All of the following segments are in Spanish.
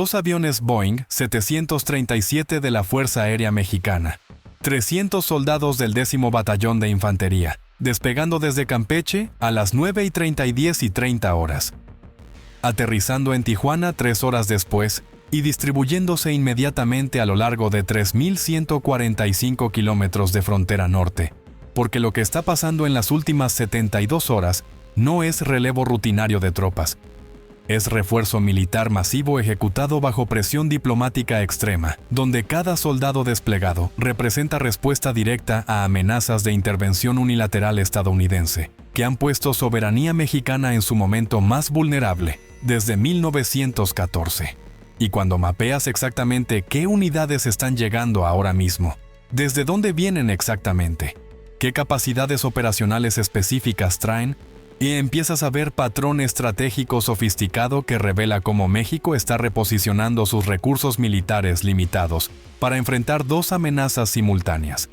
Dos aviones Boeing 737 de la Fuerza Aérea Mexicana, 300 soldados del 10º Batallón de Infantería, despegando desde Campeche a las 9:30 horas, aterrizando en Tijuana 3 horas después y distribuyéndose inmediatamente a lo largo de 3.145 kilómetros de frontera norte, porque lo que está pasando en las últimas 72 horas no es relevo rutinario de tropas. Es refuerzo militar masivo ejecutado bajo presión diplomática extrema, donde cada soldado desplegado representa respuesta directa a amenazas de intervención unilateral estadounidense, que han puesto soberanía mexicana en su momento más vulnerable desde 1914. Y cuando mapeas exactamente qué unidades están llegando ahora mismo, desde dónde vienen exactamente, qué capacidades operacionales específicas traen, y empiezas a ver patrón estratégico sofisticado que revela cómo México está reposicionando sus recursos militares limitados para enfrentar dos amenazas simultáneas.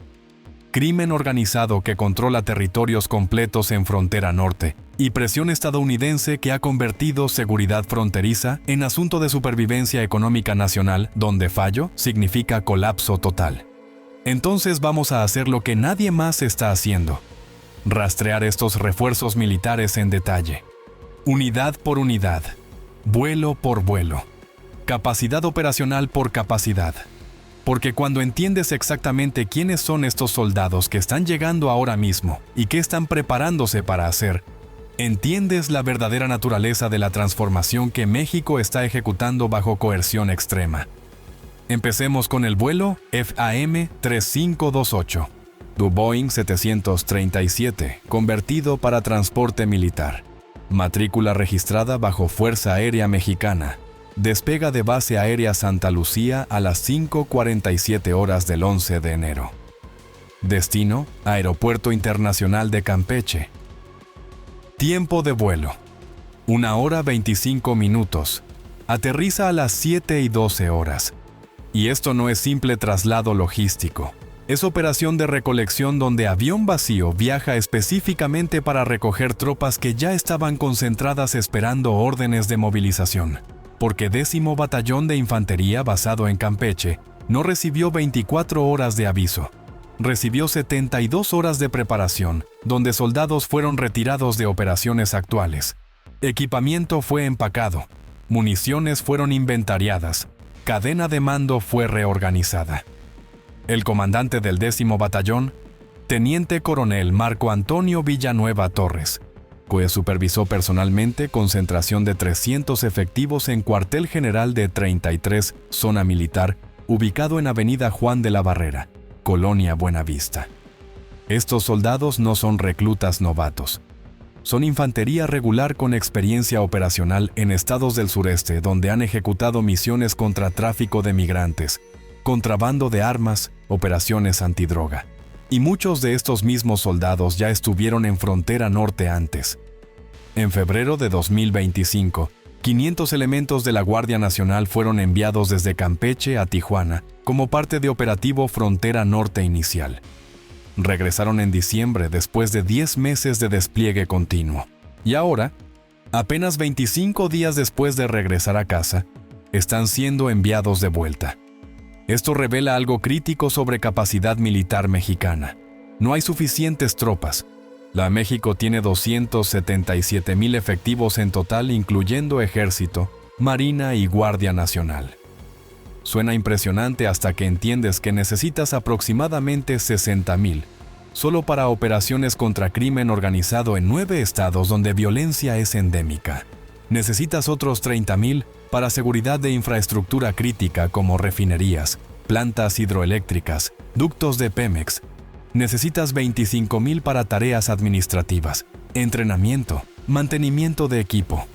Crimen organizado que controla territorios completos en frontera norte y presión estadounidense que ha convertido seguridad fronteriza en asunto de supervivencia económica nacional, donde fallo significa colapso total. Entonces vamos a hacer lo que nadie más está haciendo: rastrear estos refuerzos militares en detalle, unidad por unidad, vuelo por vuelo, capacidad operacional por capacidad. Porque cuando entiendes exactamente quiénes son estos soldados que están llegando ahora mismo y qué están preparándose para hacer, entiendes la verdadera naturaleza de la transformación que México está ejecutando bajo coerción extrema. Empecemos con el vuelo FAM 3528. Du Boeing 737, convertido para transporte militar. Matrícula registrada bajo Fuerza Aérea Mexicana. Despega de Base Aérea Santa Lucía a las 5:47 horas del 11 de enero. Destino: Aeropuerto Internacional de Campeche. Tiempo de vuelo: 1 hora 25 minutos. Aterriza a las 7:12 horas. Y esto no es simple traslado logístico. Es operación de recolección donde avión vacío viaja específicamente para recoger tropas que ya estaban concentradas esperando órdenes de movilización. Porque 10º Batallón de Infantería basado en Campeche no recibió 24 horas de aviso. Recibió 72 horas de preparación, donde soldados fueron retirados de operaciones actuales. Equipamiento fue empacado. Municiones fueron inventariadas. Cadena de mando fue reorganizada. El comandante del 10º Batallón, Teniente Coronel Marco Antonio Villanueva Torres, que supervisó personalmente concentración de 300 efectivos en Cuartel General de 33, Zona Militar, ubicado en Avenida Juan de la Barrera, Colonia Buenavista. Estos soldados no son reclutas novatos. Son infantería regular con experiencia operacional en estados del sureste donde han ejecutado misiones contra tráfico de migrantes, contrabando de armas, operaciones antidroga. Y muchos de estos mismos soldados ya estuvieron en frontera norte antes. En febrero de 2025, 500 elementos de la Guardia Nacional fueron enviados desde Campeche a Tijuana como parte de Operativo Frontera Norte Inicial. Regresaron en diciembre después de 10 meses de despliegue continuo. Y ahora, apenas 25 días después de regresar a casa, están siendo enviados de vuelta. Esto revela algo crítico sobre capacidad militar mexicana. No hay suficientes tropas. La México tiene 277,000 efectivos en total, incluyendo Ejército, Marina y Guardia Nacional. Suena impresionante hasta que entiendes que necesitas aproximadamente 60,000, solo para operaciones contra crimen organizado en 9 estados donde violencia es endémica. Necesitas otros 30,000 para seguridad de infraestructura crítica como refinerías, plantas hidroeléctricas, ductos de Pemex. Necesitas 25,000 para tareas administrativas, entrenamiento, mantenimiento de equipo.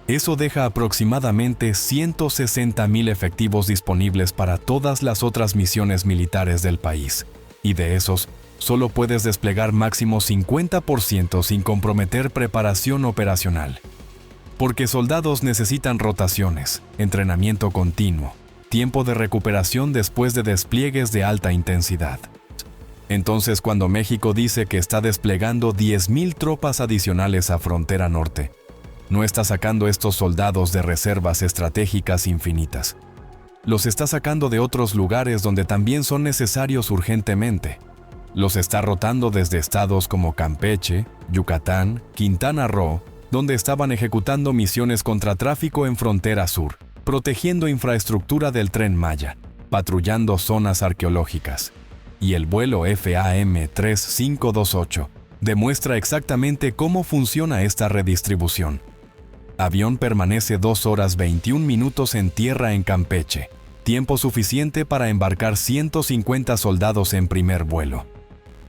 Eso deja aproximadamente 160,000 efectivos disponibles para todas las otras misiones militares del país. Y de esos, solo puedes desplegar máximo 50% sin comprometer preparación operacional. Porque soldados necesitan rotaciones, entrenamiento continuo, tiempo de recuperación después de despliegues de alta intensidad. Entonces, cuando México dice que está desplegando 10,000 tropas adicionales a frontera norte, no está sacando estos soldados de reservas estratégicas infinitas. Los está sacando de otros lugares donde también son necesarios urgentemente. Los está rotando desde estados como Campeche, Yucatán, Quintana Roo, donde estaban ejecutando misiones contra tráfico en frontera sur, protegiendo infraestructura del Tren Maya, patrullando zonas arqueológicas. Y el vuelo FAM 3528 demuestra exactamente cómo funciona esta redistribución. Avión permanece 2 horas 21 minutos en tierra en Campeche, tiempo suficiente para embarcar 150 soldados en primer vuelo.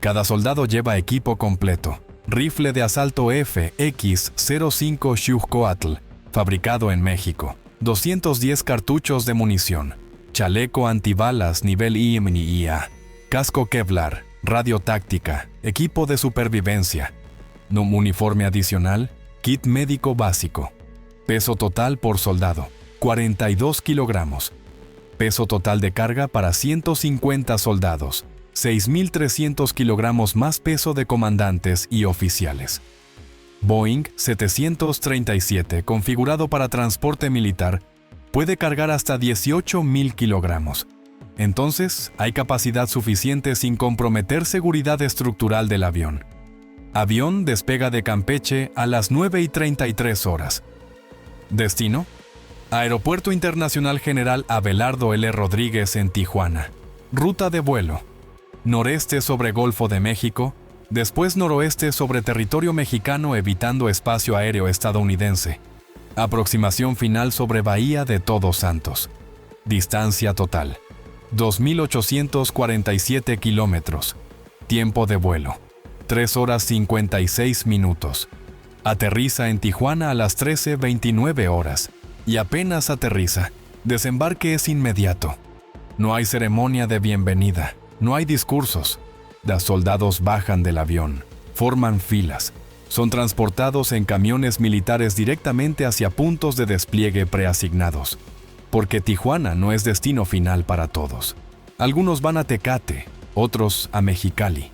Cada soldado lleva equipo completo: rifle de asalto FX-05 Xucoatl, fabricado en México, 210 cartuchos de munición, chaleco antibalas nivel IMNIA, casco Kevlar, radio táctica, equipo de supervivencia, uniforme adicional, kit médico básico. Peso total por soldado, 42 kilogramos. Peso total de carga para 150 soldados, 6.300 kilogramos más peso de comandantes y oficiales. Boeing 737, configurado para transporte militar, puede cargar hasta 18.000 kilogramos. Entonces, hay capacidad suficiente sin comprometer seguridad estructural del avión. Avión despega de Campeche a las 9:33 horas. Destino: Aeropuerto Internacional General Abelardo L. Rodríguez en Tijuana. Ruta de vuelo: noreste sobre Golfo de México, después noroeste sobre territorio mexicano evitando espacio aéreo estadounidense. Aproximación final sobre Bahía de Todos Santos. Distancia total: 2.847 kilómetros. Tiempo de vuelo: 3 horas 56 minutos. Aterriza en Tijuana a las 13:29 horas. Y apenas aterriza, desembarque es inmediato. No hay ceremonia de bienvenida, no hay discursos. Los soldados bajan del avión, forman filas. Son transportados en camiones militares directamente hacia puntos de despliegue preasignados. Porque Tijuana no es destino final para todos. Algunos van a Tecate, otros a Mexicali.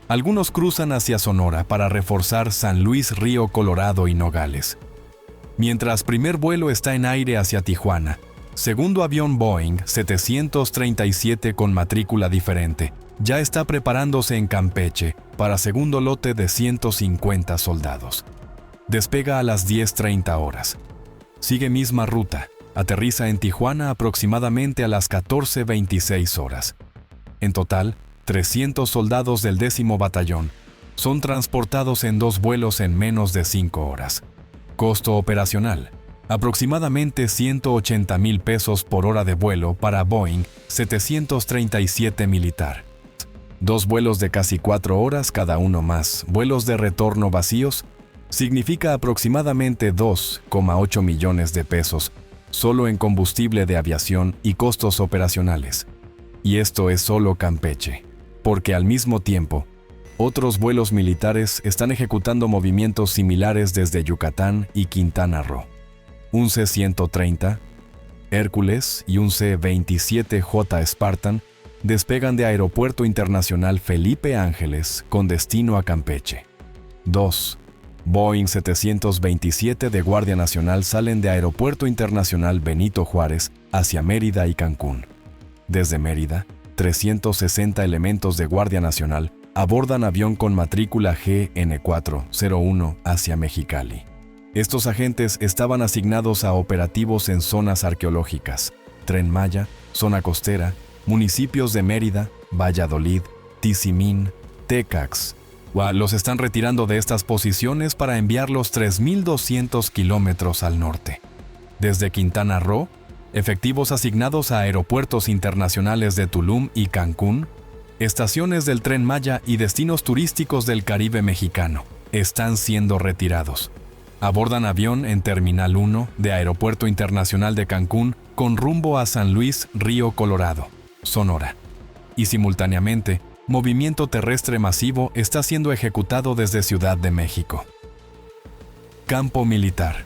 Algunos cruzan hacia Sonora para reforzar San Luis Río Colorado y Nogales. Mientras primer vuelo está en aire hacia Tijuana, segundo avión Boeing 737 con matrícula diferente ya está preparándose en Campeche para segundo lote de 150 soldados. Despega a las 10:30 horas. Sigue misma ruta, aterriza en Tijuana aproximadamente a las 14:26 horas. En total, 300 soldados del 10º Batallón son transportados en 2 vuelos en menos de 5 horas. Costo operacional: aproximadamente 180,000 pesos por hora de vuelo para Boeing 737 militar. 2 vuelos de casi 4 horas cada uno más vuelos de retorno vacíos significa aproximadamente 2,8 millones de pesos solo en combustible de aviación y costos operacionales. Y esto es solo Campeche, porque al mismo tiempo, otros vuelos militares están ejecutando movimientos similares desde Yucatán y Quintana Roo. Un C-130, Hércules y un C-27J Spartan despegan de Aeropuerto Internacional Felipe Ángeles con destino a Campeche. 2. Boeing 727 de Guardia Nacional salen de Aeropuerto Internacional Benito Juárez hacia Mérida y Cancún. Desde Mérida, 360 elementos de Guardia Nacional abordan avión con matrícula GN401 hacia Mexicali. Estos agentes estaban asignados a operativos en zonas arqueológicas, Tren Maya, zona costera, municipios de Mérida, Valladolid, Tizimín, Tecax. Los están retirando de estas posiciones para enviarlos 3.200 kilómetros al norte. Desde Quintana Roo, efectivos asignados a aeropuertos internacionales de Tulum y Cancún, estaciones del Tren Maya y destinos turísticos del Caribe mexicano, están siendo retirados. Abordan avión en Terminal 1 de Aeropuerto Internacional de Cancún con rumbo a San Luis Río Colorado, Sonora. Y simultáneamente, movimiento terrestre masivo está siendo ejecutado desde Ciudad de México. Campo militar.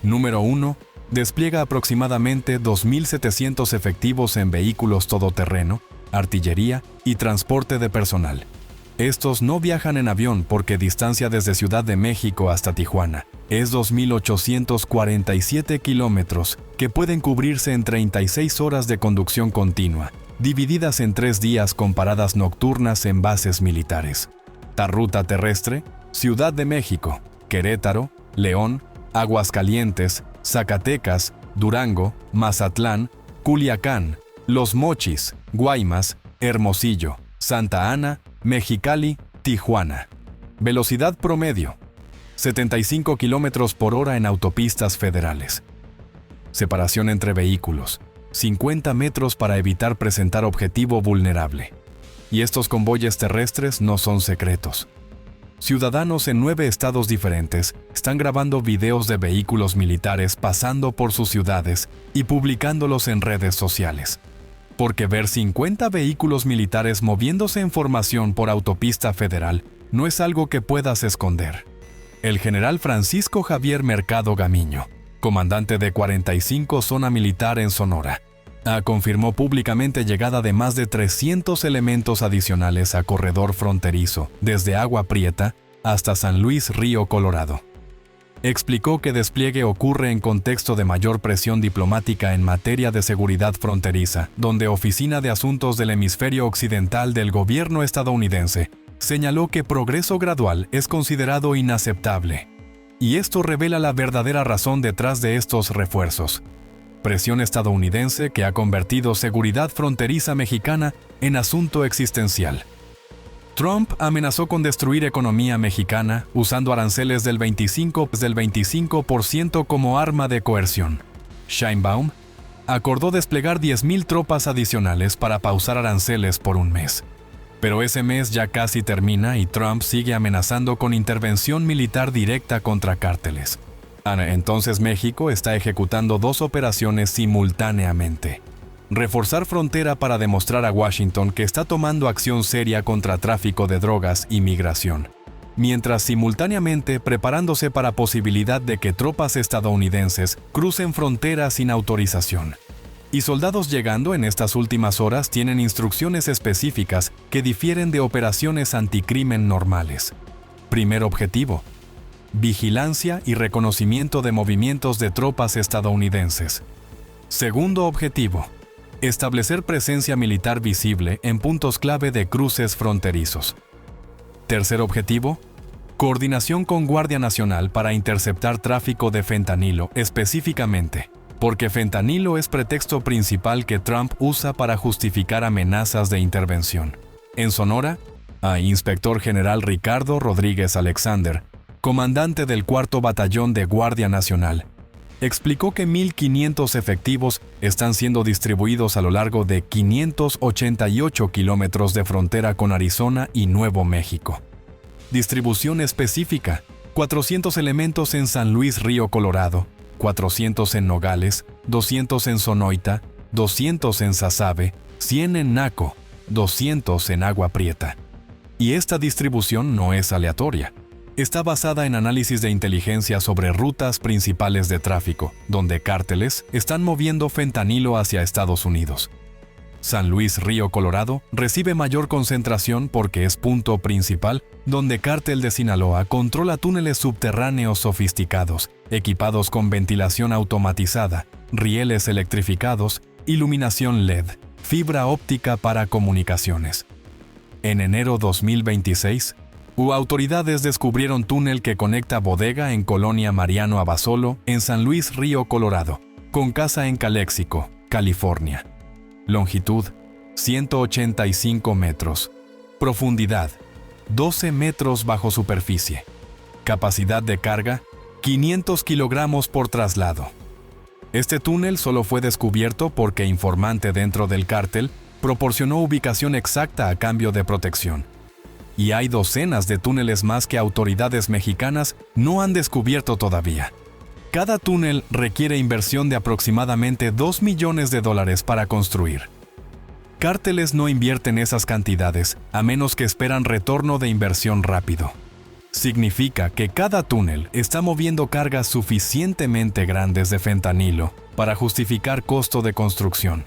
Número 1. Despliega aproximadamente 2.700 efectivos en vehículos todoterreno, artillería y transporte de personal. Estos no viajan en avión porque distancia desde Ciudad de México hasta Tijuana es 2.847 kilómetros que pueden cubrirse en 36 horas de conducción continua, divididas en 3 días con paradas nocturnas en bases militares. La ruta terrestre: Ciudad de México, Querétaro, León, Aguascalientes, Zacatecas, Durango, Mazatlán, Culiacán, Los Mochis, Guaymas, Hermosillo, Santa Ana, Mexicali, Tijuana. Velocidad promedio: 75 km por hora en autopistas federales. Separación entre vehículos: 50 metros para evitar presentar objetivo vulnerable. Y estos convoyes terrestres no son secretos. Ciudadanos en 9 estados diferentes están grabando videos de vehículos militares pasando por sus ciudades y publicándolos en redes sociales. Porque ver 50 vehículos militares moviéndose en formación por autopista federal no es algo que puedas esconder. El general Francisco Javier Mercado Gamiño, comandante de 45 Zona Militar en Sonora, confirmó públicamente llegada de más de 300 elementos adicionales a corredor fronterizo, desde Agua Prieta hasta San Luis Río Colorado. Explicó que despliegue ocurre en contexto de mayor presión diplomática en materia de seguridad fronteriza, donde Oficina de Asuntos del Hemisferio Occidental del gobierno estadounidense señaló que progreso gradual es considerado inaceptable. Y esto revela la verdadera razón detrás de estos refuerzos: presión estadounidense que ha convertido seguridad fronteriza mexicana en asunto existencial. Trump amenazó con destruir economía mexicana usando aranceles del 25% como arma de coerción. Sheinbaum acordó desplegar 10,000 tropas adicionales para pausar aranceles por un mes. Pero ese mes ya casi termina y Trump sigue amenazando con intervención militar directa contra cárteles. Entonces México está ejecutando 2 operaciones simultáneamente: reforzar frontera para demostrar a Washington que está tomando acción seria contra tráfico de drogas y migración, mientras simultáneamente preparándose para posibilidad de que tropas estadounidenses crucen fronteras sin autorización. Y soldados llegando en estas últimas horas tienen instrucciones específicas que difieren de operaciones anticrimen normales. Primer objetivo: vigilancia y reconocimiento de movimientos de tropas estadounidenses. Segundo objetivo: establecer presencia militar visible en puntos clave de cruces fronterizos. Tercer objetivo: coordinación con Guardia Nacional para interceptar tráfico de fentanilo específicamente, porque fentanilo es pretexto principal que Trump usa para justificar amenazas de intervención. En Sonora, Inspector General Ricardo Rodríguez Alexander, comandante del 4º Batallón de Guardia Nacional, explicó que 1,500 efectivos están siendo distribuidos a lo largo de 588 kilómetros de frontera con Arizona y Nuevo México. Distribución específica: 400 elementos en San Luis Río Colorado, 400 en Nogales, 200 en Sonoita, 200 en Sasabe, 100 en Naco, 200 en Agua Prieta. Y esta distribución no es aleatoria. Está basada en análisis de inteligencia sobre rutas principales de tráfico, donde cárteles están moviendo fentanilo hacia Estados Unidos. San Luis Río Colorado recibe mayor concentración porque es punto principal donde Cártel de Sinaloa controla túneles subterráneos sofisticados, equipados con ventilación automatizada, rieles electrificados, iluminación LED, fibra óptica para comunicaciones. En enero 2026, autoridades descubrieron túnel que conecta bodega en Colonia Mariano Abasolo, en San Luis Río Colorado, con casa en Calexico, California. Longitud: 185 metros. Profundidad: 12 metros bajo superficie. Capacidad de carga: 500 kilogramos por traslado. Este túnel solo fue descubierto porque informante dentro del cártel proporcionó ubicación exacta a cambio de protección. Y hay docenas de túneles más que autoridades mexicanas no han descubierto todavía. Cada túnel requiere inversión de aproximadamente $2 millones para construir. Cárteles no invierten esas cantidades a menos que esperan retorno de inversión rápido. Significa que cada túnel está moviendo cargas suficientemente grandes de fentanilo para justificar costo de construcción.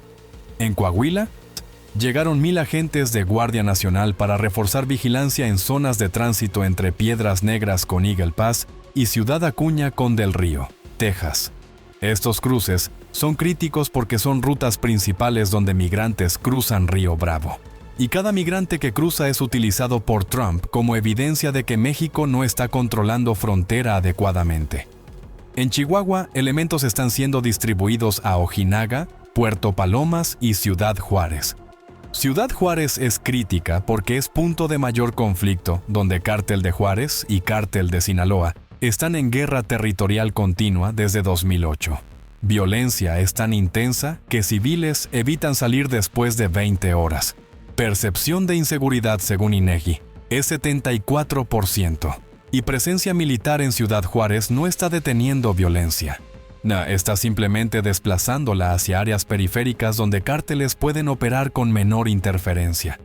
En Coahuila, Llegaron 1000 agentes de Guardia Nacional para reforzar vigilancia en zonas de tránsito entre Piedras Negras con Eagle Pass y Ciudad Acuña con Del Río, Texas. Estos cruces son críticos porque son rutas principales donde migrantes cruzan Río Bravo. Y cada migrante que cruza es utilizado por Trump como evidencia de que México no está controlando frontera adecuadamente. En Chihuahua, elementos están siendo distribuidos a Ojinaga, Puerto Palomas y Ciudad Juárez. Ciudad Juárez es crítica porque es punto de mayor conflicto, donde Cártel de Juárez y Cártel de Sinaloa están en guerra territorial continua desde 2008. Violencia es tan intensa que civiles evitan salir después de 20 horas. Percepción de inseguridad según INEGI es 74%. Y presencia militar en Ciudad Juárez no está deteniendo violencia. No, está simplemente desplazándola hacia áreas periféricas donde cárteles pueden operar con menor interferencia.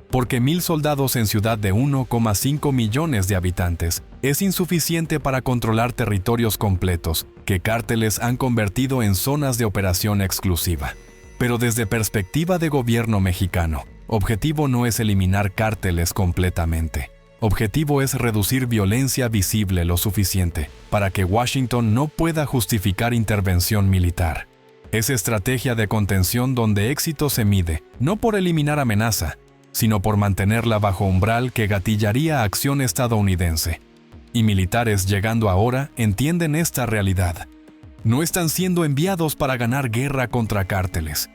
Porque 1000 soldados en ciudad de 1,5 millones de habitantes es insuficiente para controlar territorios completos que cárteles han convertido en zonas de operación exclusiva. Pero desde perspectiva de gobierno mexicano, objetivo no es eliminar cárteles completamente. Objetivo es reducir violencia visible lo suficiente para que Washington no pueda justificar intervención militar. Es estrategia de contención donde éxito se mide, no por eliminar amenaza, sino por mantenerla bajo umbral que gatillaría acción estadounidense. Y militares llegando ahora entienden esta realidad. No están siendo enviados para ganar guerra contra cárteles.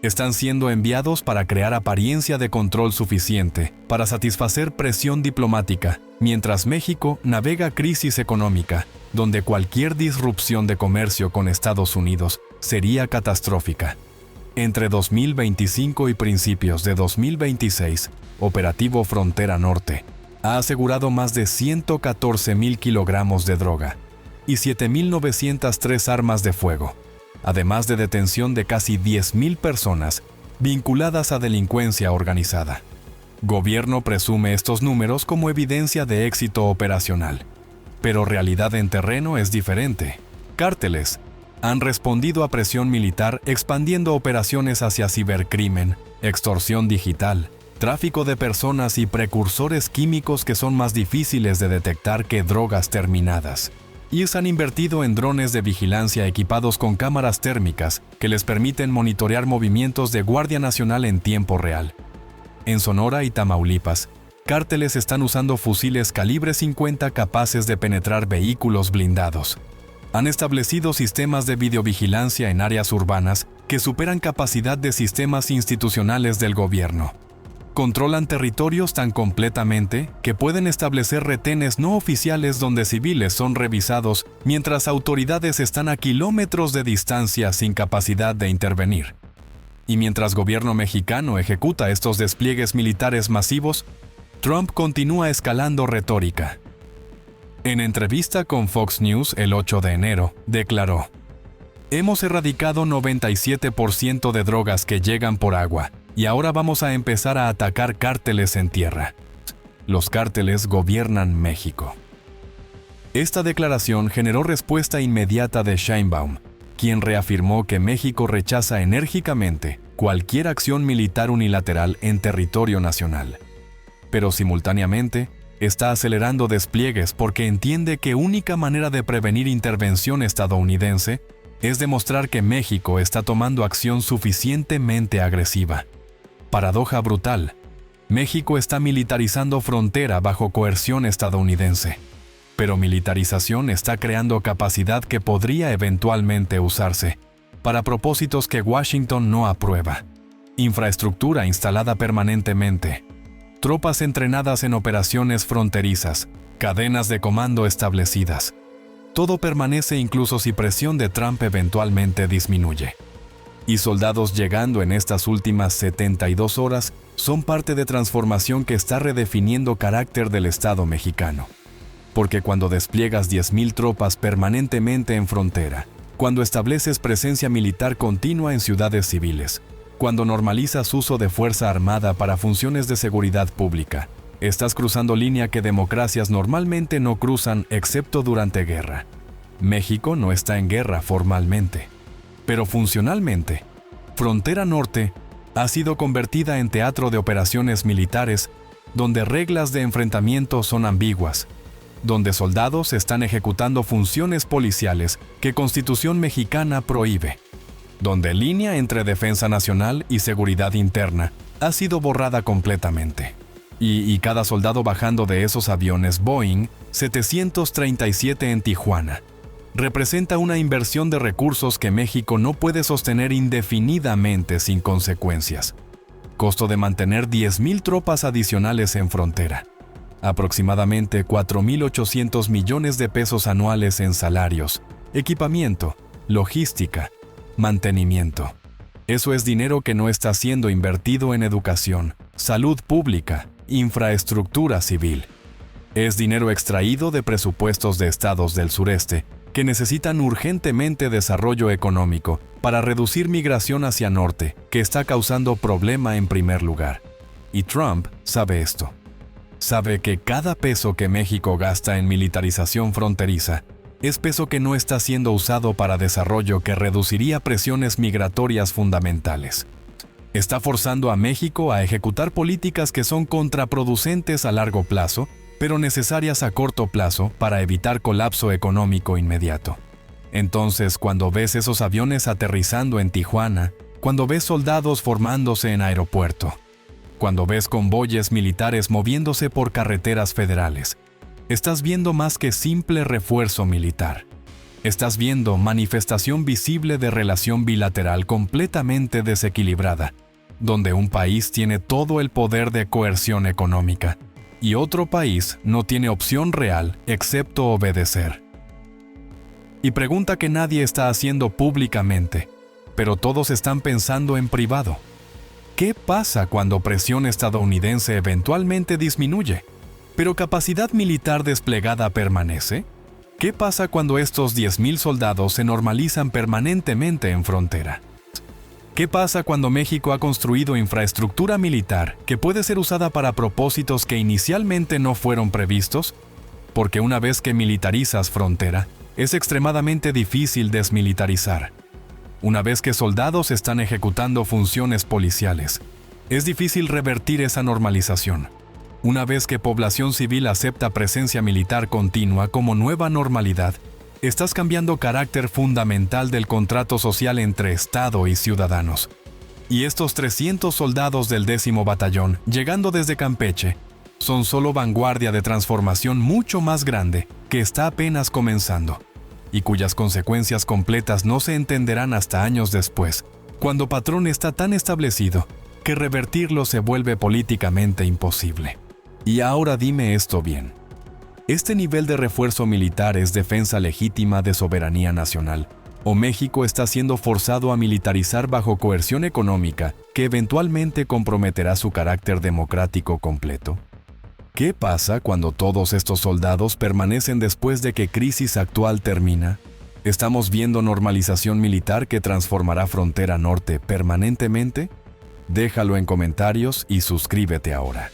Están siendo enviados para crear apariencia de control suficiente para satisfacer presión diplomática, mientras México navega crisis económica, donde cualquier disrupción de comercio con Estados Unidos sería catastrófica. Entre 2025 y principios de 2026, Operativo Frontera Norte ha asegurado más de 114,000 kilogramos de droga y 7,903 armas de fuego, además de detención de casi 10,000 personas vinculadas a delincuencia organizada. Gobierno presume estos números como evidencia de éxito operacional, pero realidad en terreno es diferente. Cárteles han respondido a presión militar expandiendo operaciones hacia cibercrimen, extorsión digital, tráfico de personas y precursores químicos que son más difíciles de detectar que drogas terminadas. Y se han invertido en drones de vigilancia equipados con cámaras térmicas que les permiten monitorear movimientos de Guardia Nacional en tiempo real. En Sonora y Tamaulipas, cárteles están usando fusiles calibre 50 capaces de penetrar vehículos blindados. Han establecido sistemas de videovigilancia en áreas urbanas que superan capacidad de sistemas institucionales del gobierno. Controlan territorios tan completamente que pueden establecer retenes no oficiales donde civiles son revisados mientras autoridades están a kilómetros de distancia sin capacidad de intervenir. Y mientras gobierno mexicano ejecuta estos despliegues militares masivos, Trump continúa escalando retórica. En entrevista con Fox News el 8 de enero, declaró: "Hemos erradicado 97% de drogas que llegan por agua. Y ahora vamos a empezar a atacar cárteles en tierra. Los cárteles gobiernan México". Esta declaración generó respuesta inmediata de Sheinbaum, quien reafirmó que México rechaza enérgicamente cualquier acción militar unilateral en territorio nacional. Pero simultáneamente, está acelerando despliegues porque entiende que única manera de prevenir intervención estadounidense es demostrar que México está tomando acción suficientemente agresiva. Paradoja brutal. México está militarizando frontera bajo coerción estadounidense. Pero militarización está creando capacidad que podría eventualmente usarse para propósitos que Washington no aprueba. Infraestructura instalada permanentemente. Tropas entrenadas en operaciones fronterizas. Cadenas de comando establecidas. Todo permanece incluso si presión de Trump eventualmente disminuye. Y soldados llegando en estas últimas 72 horas son parte de transformación que está redefiniendo carácter del Estado mexicano. Porque cuando despliegas 10,000 tropas permanentemente en frontera, cuando estableces presencia militar continua en ciudades civiles, cuando normalizas uso de fuerza armada para funciones de seguridad pública, estás cruzando línea que democracias normalmente no cruzan excepto durante guerra. México no está en guerra formalmente, pero funcionalmente, Frontera Norte ha sido convertida en teatro de operaciones militares donde reglas de enfrentamiento son ambiguas, donde soldados están ejecutando funciones policiales que Constitución mexicana prohíbe, donde línea entre defensa nacional y seguridad interna ha sido borrada completamente. Y cada soldado bajando de esos aviones Boeing 737 en Tijuana representa una inversión de recursos que México no puede sostener indefinidamente sin consecuencias. Costo de mantener 10,000 tropas adicionales en frontera. Aproximadamente 4,800 millones de pesos anuales en salarios, equipamiento, logística, mantenimiento. Eso es dinero que no está siendo invertido en educación, salud pública, infraestructura civil. Es dinero extraído de presupuestos de estados del sureste que necesitan urgentemente desarrollo económico para reducir migración hacia norte, que está causando problema en primer lugar. Y Trump sabe esto. Sabe que cada peso que México gasta en militarización fronteriza es peso que no está siendo usado para desarrollo que reduciría presiones migratorias fundamentales. Está forzando a México a ejecutar políticas que son contraproducentes a largo plazo, pero necesarias a corto plazo para evitar colapso económico inmediato. Entonces, cuando ves esos aviones aterrizando en Tijuana, cuando ves soldados formándose en aeropuerto, cuando ves convoyes militares moviéndose por carreteras federales, estás viendo más que simple refuerzo militar. Estás viendo manifestación visible de relación bilateral completamente desequilibrada, donde un país tiene todo el poder de coerción económica y otro país no tiene opción real excepto obedecer. Y pregunta que nadie está haciendo públicamente, pero todos están pensando en privado. ¿Qué pasa cuando presión estadounidense eventualmente disminuye, pero capacidad militar desplegada permanece? ¿Qué pasa cuando estos 10,000 soldados se normalizan permanentemente en frontera? ¿Qué pasa cuando México ha construido infraestructura militar que puede ser usada para propósitos que inicialmente no fueron previstos? Porque una vez que militarizas frontera, es extremadamente difícil desmilitarizar. Una vez que soldados están ejecutando funciones policiales, es difícil revertir esa normalización. Una vez que población civil acepta presencia militar continua como nueva normalidad, estás cambiando carácter fundamental del contrato social entre Estado y ciudadanos. Y estos 300 soldados del 10º Batallón, llegando desde Campeche, son solo vanguardia de transformación mucho más grande que está apenas comenzando, y cuyas consecuencias completas no se entenderán hasta años después, cuando patrón está tan establecido que revertirlo se vuelve políticamente imposible. Y ahora dime esto bien. ¿Este nivel de refuerzo militar es defensa legítima de soberanía nacional? ¿O México está siendo forzado a militarizar bajo coerción económica que eventualmente comprometerá su carácter democrático completo? ¿Qué pasa cuando todos estos soldados permanecen después de que crisis actual termina? ¿Estamos viendo normalización militar que transformará frontera norte permanentemente? Déjalo en comentarios y suscríbete ahora.